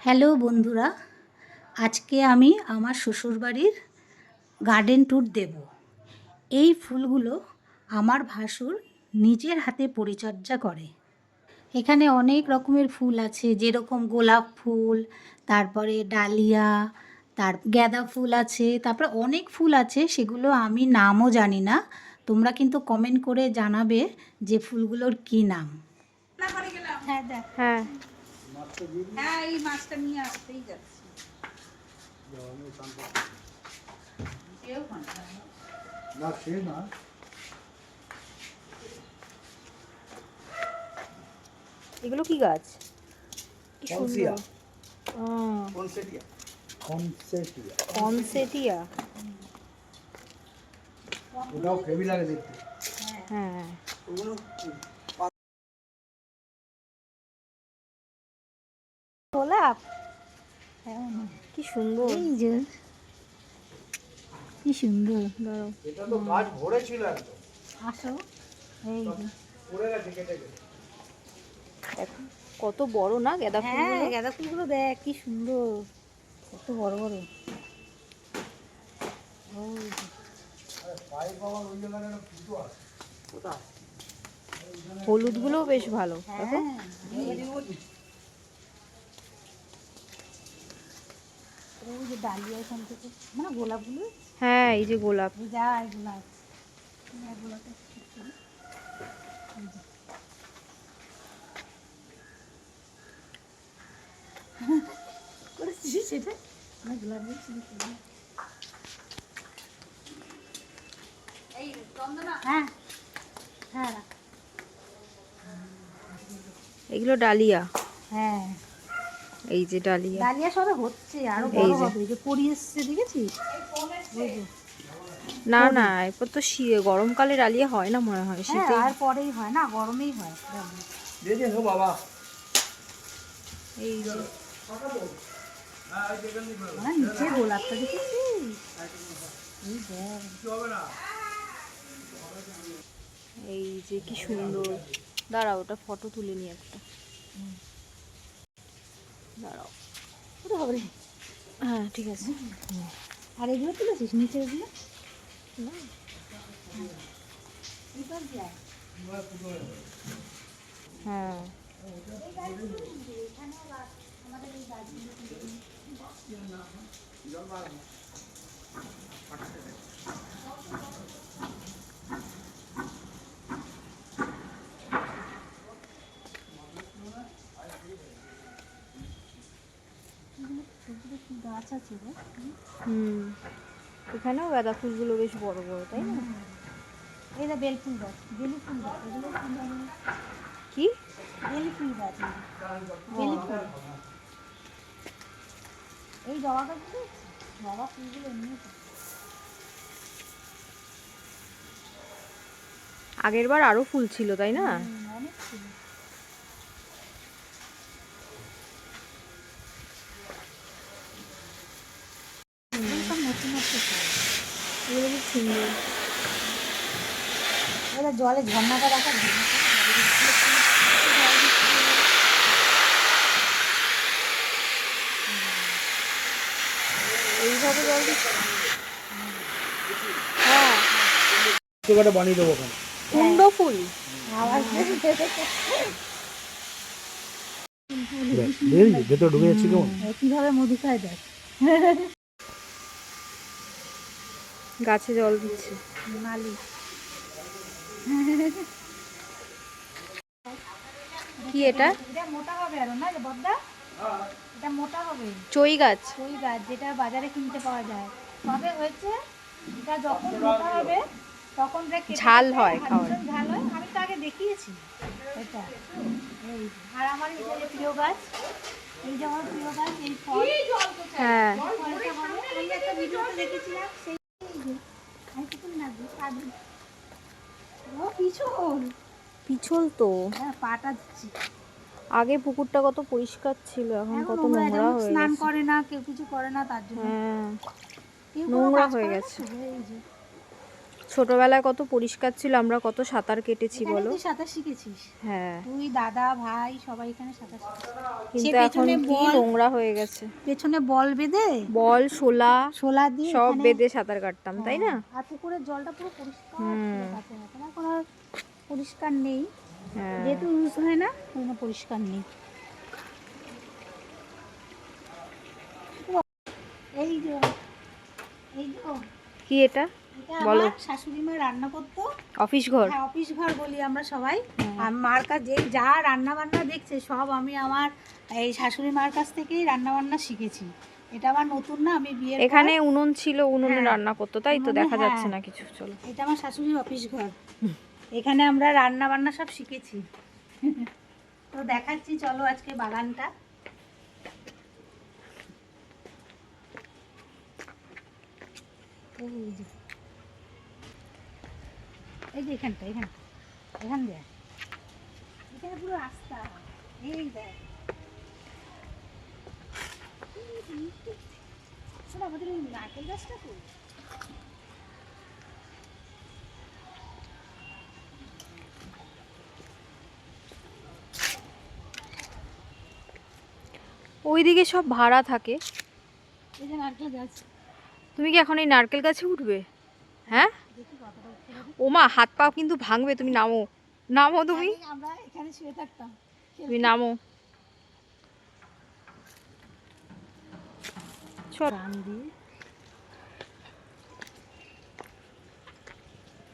Hello বন্ধুরা, আজকে আমি আমার শ্বশুরবাড়ির গার্ডেন ট্যুর দেব। এই ফুলগুলো আমার ভাসুর নিজের হাতে পরিচর্যা করে। এখানে অনেক রকমের ফুল আছে, যেরকম গোলাপ ফুল, তারপরে ডালিয়া, গাঁদা ফুল আছে, তারপরে অনেক ফুল আছে, সেগুলো আমি নামও জানি না। তোমরা কিন্তু কমেন্ট করে জানাবে যে ফুলগুলোর কী নাম। হ্যাঁ দেখ, হ্যাঁ হ্যাঁ এই মাছটা নিয়ে আসতেই যাচ্ছি। এগুলো কি গাছ? কি সুন্দর। কনসেটিয়া। হ্যাঁ গোলাপ। কি সুন্দর। এই যে কি সুন্দর। দাঁড়াও, এটা তো গাছ ভরে ছিল একদম। আসো, এই যে পড়ে গেছে কেটে গেছে। দেখো কত বড় না গাঁদা হ্যাঁ ফুলগুলো। গাঁদা ফুলগুলো দেখ কি সুন্দর, কত বড় বড়। ওই যে। আরে পাইপ আবার ওই জায়গায় একটা ফুটো আছে। কোথায়? হলুদ গুলো বেশ ভালো দেখো। হ্যাঁ ওই যে ডালিয়া এখান থেকে, মানে গোলাপগুলো, হ্যাঁ এই যে গোলাপ। এই যা এগুলো আছে, গোলাপটা করেছি সেটা না, গোলাপ বলছি হ্যাঁ হ্যাঁ রাখ। এগুলো ডালিয়া। হ্যাঁ এই যে ডালিয়া। ডালিয়া সবে হচ্ছে, আরো এই বড় যে। হবে, যে কড়ি এসছে দেখেছিস? ওই যে। না না, এরপর তো গরমকালে ডালিয়া হয় না মনে হয়, হ্যাঁ শীতে। আর পরেই হয় না, গরমেই হয় ডালিয়া। দিয়ে দিন ও বাবা। এই যে মানে নিচে গোলাপটা দেখেছিস? এই দেখ। এই যে কি সুন্দর। দাঁড়াও, ওটা ফটো তুলে নি একটা। দাঁড়াও। ওটা হবে রে। হ্যাঁ ঠিক আছে। আর এগুলো তুলেছিস নিচে এগুলো? না, এবার যায়। হ্যাঁ আমাদের এই গাছগুলো কি গাছ আছে রে? হুম, এখানেও গাঁদা ফুলগুলো বেশ বড় বড়, তাই না? এই যে বেল ফুল গাছ, বেলি ফুল গাছ, এগুলো ফুল হবে। কি? বেলি ফুল গাছ, বেলি ফুল। এই জবা গাছগুলো, জবা ফুলগুলো এমনি আগের বার আরো ফুল ছিল, তাই না? অনেক ছিল। সব নতুন নতুন ফুল। এগুলো খুব সুন্দর। ওরা জলে ঝর্ণাটা রাখা, এইভাবে জল দিচ্ছে। হ্যাঁ, ছোটখাটো বানিয়ে দেবো ওখানে। কুন্ড ফুল। আবার ভেতরে ঢুকে যাচ্ছি কেমন? কিভাবে মধু খায় দেখ। গাছে জল দিচ্ছে। মালি কি এটা? এটা মোটা হবে আরো না বদ্দা, এটা মোটা হবে। চই গাছ। ওই গাছ যেটা বাজারে কিনতে পাওয়া যায়, তবে হয়েছে এটা যখন মোটা হবে তখন ঝাল হয় খাওয়ার। ঝাল হয়। আমি তো আগে দেখিয়েছি এটা। এই যে। আর আমার এটা যে প্রিয় গাছ, এই যে আমার প্রিয় গাছ, এই ফল, হ্যাঁ ফলটা হবে। আমি একটা ভিডিওতে দেখেছিলাম, সেই এই যে আমি কিছু না দিই, ও পিছল, পিছল তো। হ্যাঁ পাটা দিচ্ছি। আগে পুকুরটা কত পরিষ্কার ছিল, এখন কত নোংরা, নোংরা যেমন হয়ে স্নান গেছে। করে না কেউ, কিছু করে না, তার জন্য হ্যাঁ, কেউ কোনো নোংরা কাজ হয়ে করে না গেছে। তো, এই যে। ছোটবেলায় কত পরিষ্কার ছিল, আমরা কত সাঁতার কেটেছি এখানে বলো। তুই সাঁতার শিখেছিস, হ্যাঁ, তুই দাদা ভাই সবাই এখানে সাঁতার শিখেছিস। কিন্তু সে এখন পেছনে কি বল, নোংরা হয়ে গেছে। পেছনে বল বেঁধে বল শোলা শোলা দিয়ে সব এখানে, বেঁধে সাঁতার কাটতাম, তাই না? আর পুকুরের জলটা পুরো পরিষ্কার ছিল হুম। কাছে, এখন এখন আর পরিষ্কার নেই, হ্যাঁ, যেহেতু ইউজ হয় না ওই জন্য পরিষ্কার নেই। এই যে, এই যে কি এটা? এটা বলো। আমার শাশুড়ি মা রান্না করতো। অফিস ঘর। হ্যাঁ, অফিস ঘর বলি আমরা সবাই। হ্যাঁ। আর মার কাছে যা রান্না বান্না দেখছে সব আমি আমার এই শাশুড়ি মার কাছ থেকেই রান্না বান্না শিখেছি। এটা আমার নতুন না, আমি বিয়ের পর, এখানে উনুন ছিল, উনুনে হ্যাঁ, রান্না করতো, তাই তো উনুনে, দেখা যাচ্ছে হ্যাঁ। না কিছু। চলো। এটা আমার শাশুড়ির অফিস ঘর, এখানে আমরা রান্না বান্না সব শিখেছি। তো দেখাচ্ছি চলো আজকে বাগানটা। এই যে, এই যে এখানটা, এখান দিয়ে এখানে পুরো রাস্তা, এই দেখ শোনো, আমাদের ওই নারকেল গাছটা তো, ওইদিকে সব ভাড়া থাকে। এই যে নারকেল গাছ, তুমি কি এখন এই নারকেল গাছে উঠবে? হ্যাঁ, দেখি কতটা উঠতে পারি। ওমা, হাত পাও কিন্তু ভাঙবে, তুমি নামো, নামো তুমি, আগে আমরা এখানে শুয়ে থাকতাম, তুমি নামো। চল। রান দিয়ে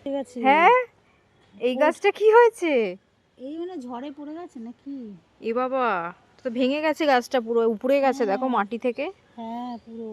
ঠিক আছে। হ্যাঁ, এই গাছটা কি হয়েছে? এই মানে ঝড়ে পড়ে গেছে নাকি? এ বাবা, তো ভেঙে গেছে গাছটা, পুরো উপড়ে গেছে, দেখো মাটি থেকে। হ্যাঁ পুরো।